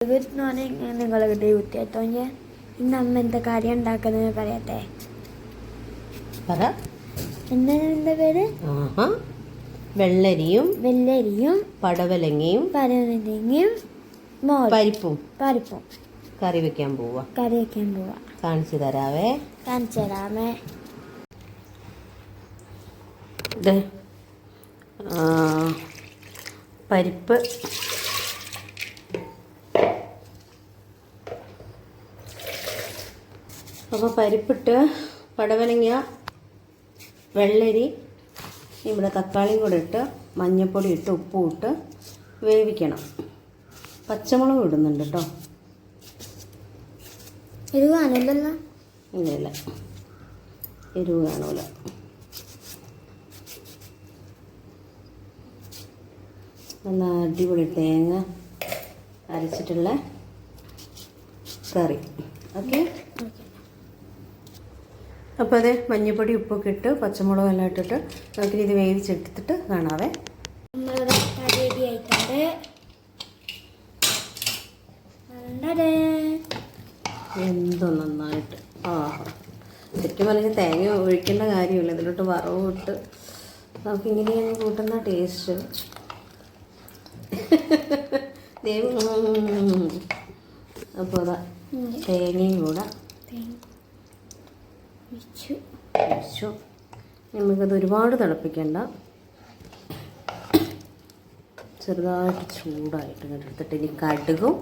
നിങ്ങളെ വീട്ടിൽ കുത്തിയെത്തോ ഇന്ന് അമ്മ എന്താ കാര്യം ഉണ്ടാക്കുന്നത് പറയട്ടെ. എന്താ പേര്? വെള്ളരിയും പടവലങ്ങയും പരിപ്പും കറി വെക്കാൻ പോവാ. കാണിച്ചു തരാമേ. പരിപ്പ് അപ്പോൾ പരിപ്പിട്ട് പടവലങ്ങ, വെള്ളരി, ഇവിടെ തക്കാളിയും കൂടെ ഇട്ട് മഞ്ഞൾപ്പൊടി ഇട്ട് ഉപ്പും ഇട്ട് വേവിക്കണം. പച്ചമുളക് ഇടുന്നുണ്ട് കേട്ടോ. എരിവ് കാണില്ലല്ലോ? ഇല്ല, എരിവ് കാണൂല. നല്ല അടിപൊളി തേങ്ങ അരച്ചിട്ടുള്ള കറി. ഓക്കെ. അപ്പോൾ അത് മഞ്ഞൾപ്പൊടി ഉപ്പൊക്കെ ഇട്ട് പച്ചമുളക് എല്ലാം ഇട്ടിട്ട് നമുക്കിനി ഇത് വേവിച്ചെടുത്തിട്ട് കാണാവേ. എന്തോ നന്നായിട്ട് ശരിക്കും പറഞ്ഞാൽ തേങ്ങ ഒഴിക്കേണ്ട കാര്യമില്ല. ഇതിലോട്ട് വറവും ഇട്ട് നമുക്കിങ്ങനെയാണ് കൂട്ടുന്ന ടേസ്റ്റ്. അപ്പോൾ അതാ തേങ്ങയും കൂടെ വെച്ചു. നമുക്കത് ഒരുപാട് തിളപ്പിക്കണ്ട, ചെറുതായിട്ട് ചൂടായിട്ട് ഇങ്ങോട്ട് എടുത്തിട്ട് ഇനി കടുകും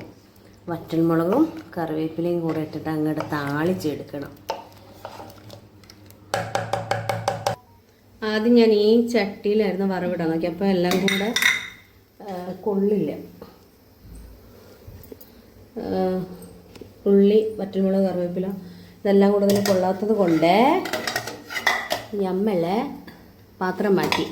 വറ്റൽമുളകും കറിവേപ്പിലയും കൂടെ ഇട്ടിട്ട് അങ്ങോട്ട് താളിച്ചെടുക്കണം. ആദ്യം ഞാൻ ഈ ചട്ടിയിലായിരുന്നു വറവിടാൻ നോക്കി, അപ്പോൾ എല്ലാം കൂടെ കൊള്ളില്ല. ഉള്ളി, വറ്റൽമുളക്, കറിവേപ്പില ഇതെല്ലാം കൂടെ അതിന് കൊള്ളാത്തത് കൊണ്ട് ഞമ്മളെ പാത്രം മാറ്റി.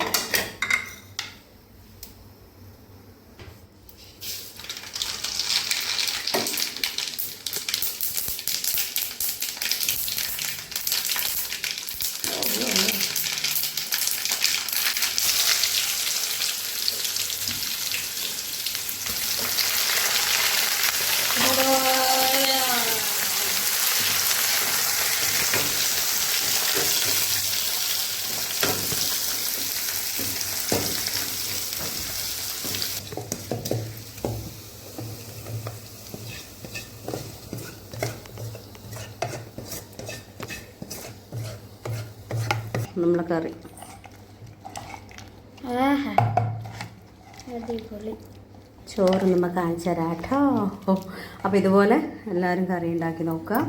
നമ്മളെ കറി ചോറ് നമ്മൾ കാണിച്ചു തരാം കേട്ടോ. അപ്പോൾ ഇതുപോലെ എല്ലാവരും കറി ഉണ്ടാക്കി നോക്കുക.